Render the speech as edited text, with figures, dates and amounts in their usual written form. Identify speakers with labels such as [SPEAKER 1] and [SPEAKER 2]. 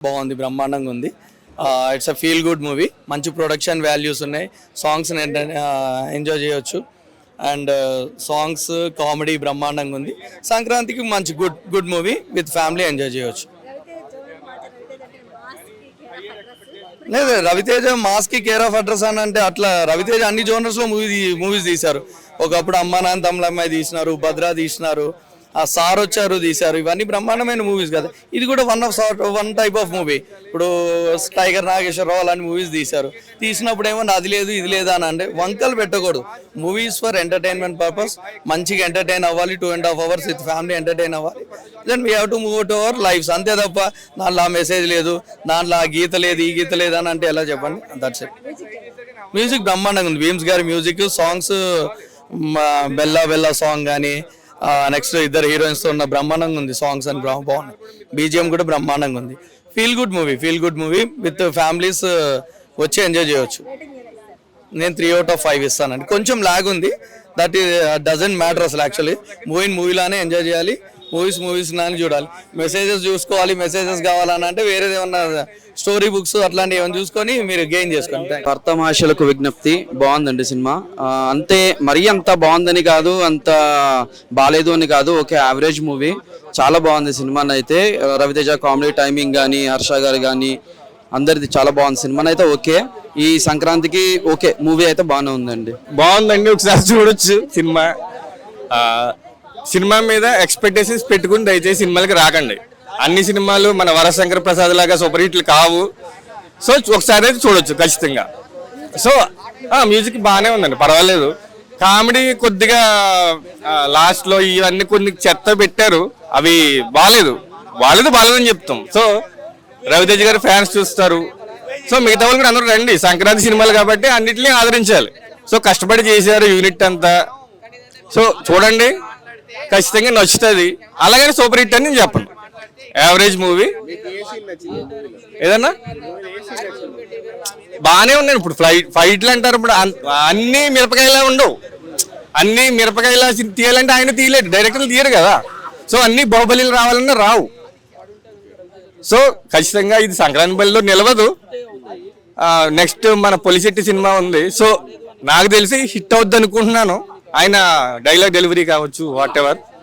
[SPEAKER 1] బాగుంది, బ్రహ్మాండంగా ఉంది. It's a feel good movie. మంచి ప్రొడక్షన్ వాల్యూస్ ఉన్నాయి. సాంగ్స్ ఎంజాయ్ చేయొచ్చు. అండ్ సాంగ్స్ కామెడీ బ్రహ్మాండంగా ఉంది. సంక్రాంతికి మంచి good movie with family enjoy చేయొచ్చు. లేదు, రవితేజ మాస్కి కేర్ ఆఫ్ అడ్రస్ అని అంటే అట్లా రవితేజ అన్ని జోనర్స్లో మూవీస్ తీశారు. ఒకప్పుడు అమ్మా నాన్న తమ్ముళ్ళమ్మాయి తీసినారు, భద్రా తీసినారు, ఆ సార్ వచ్చారు తీశారు. ఇవన్నీ బ్రహ్మాండమైన మూవీస్ కదా. ఇది కూడా వన్ టైప్ ఆఫ్ మూవీ. ఇప్పుడు టైగర్ నాగేశ్వరరావు అలాంటి మూవీస్ తీశారు. తీసినప్పుడు ఏమో అది లేదు ఇది లేదా అని అంటే వంకలు పెట్టకూడదు. Movies for entertainment purpose. మంచిగా ఎంటర్టైన్ అవ్వాలి. 2.5 hours విత్ ఫ్యామిలీ ఎంటర్టైన్ అవ్వాలి. Then we have to move to our lifes. అంతే తప్ప దాంట్లో ఆ మెసేజ్ లేదు, దాంట్లో ఆ గీత లేదు, ఈ గీత లేదు అని అంటే ఎలా చెప్పండి. That's it. మ్యూజిక్ బ్రహ్మాండంగా ఉంది. భీమ్స్ గారి music, songs, Bella Bella song కానీ, నెక్స్ట్ ఇద్దరు హీరోయిన్స్ తో ఉన్న బ్రహ్మాండంగా ఉంది. సాంగ్స్ అని బాగున్నాయి. బీజిఎం కూడా బ్రహ్మాండంగా ఉంది. Feel good movie with families వచ్చి ఎంజాయ్ చేయొచ్చు. నేను 3 out of 5 ఇస్తానండి. కొంచెం లాగ్ ఉంది, దట్ డజంట్ మ్యాటర్ అసలు. యాక్చువల్లీ మూవీలానే ఎంజాయ్ చేయాలి. మూవీస్ నాని చూడాలి. మెసేజెస్ చూసుకోవాలి. మెసేజెస్ కావాలని అంటే వేరేది ఏమన్నా స్టోరీ బుక్స్ అట్లాంటివి ఏమైనా చూసుకొని మీరు గెయిన్ చేసుకోండి.
[SPEAKER 2] భర్తమాషలకు విజ్ఞప్తి బాగుందండి సినిమా. అంతే మరీ అంత బాగుందని కాదు, అంత బాగాలేదు అని కాదు. Okay, average movie. చాలా బాగుంది సినిమా అయితే. రవితేజ కామెడీ టైమింగ్ కానీ, హర్ష గారు కానీ అందరిది చాలా బాగుంది. సినిమా అయితే ఓకే. ఈ సంక్రాంతికి ఓకే మూవీ అయితే బాగానే ఉందండి.
[SPEAKER 3] బాగుందండి, ఒకసారి చూడొచ్చు సినిమా. సినిమా మీద ఎక్స్పెక్టేషన్స్ పెట్టుకుని దయచేసి సినిమాలకి రాకండి. అన్ని సినిమాలు మన వరశంకర ప్రసాద్ లాగా సూపర్ హిట్లు కావు. సో ఒకసారి అయితే చూడొచ్చు ఖచ్చితంగా. సో మ్యూజిక్ బాగానే ఉందండి, పర్వాలేదు. కామెడీ కొద్దిగా లాస్ట్లో ఇవన్నీ కొన్ని చెత్త పెట్టారు, అవి బాగాలేదని చెప్తాం. సో రవితేజ గారి ఫ్యాన్స్ చూస్తారు. సో మిగతా వాళ్ళు కూడా అందరూ రండి. సంక్రాంతి సినిమాలు కాబట్టి అన్నిటినీ ఆదరించాలి. సో కష్టపడి చేశారు యూనిట్ అంతా. సో చూడండి, ఖచ్చితంగా నచ్చుతుంది. అలాగని సూపర్ హిట్ అని నేను చెప్పను. Average movie. ఏదన్నా బాగానే ఉన్నాయి. ఇప్పుడు ఫైట్లు అంటారు, ఇప్పుడు అన్ని మిరపకాయలా ఉండవు. అన్ని మిరపకాయలా తీయాలంటే ఆయన తీయలేడు, డైరెక్టర్లు తీయరు కదా. సో అన్ని బాహుబలిలు రావాలన్నా రావు. సో ఖచ్చితంగా ఇది సంక్రాంతి బలిలో నిలవదు. నెక్స్ట్ మన పొలిశెట్టి సినిమా ఉంది. సో నాకు తెలిసి హిట్ అవుద్ది అనుకుంటున్నాను. ఆయన డైలాగ్ డెలివరీ కావచ్చు, వాట్ ఎవర్.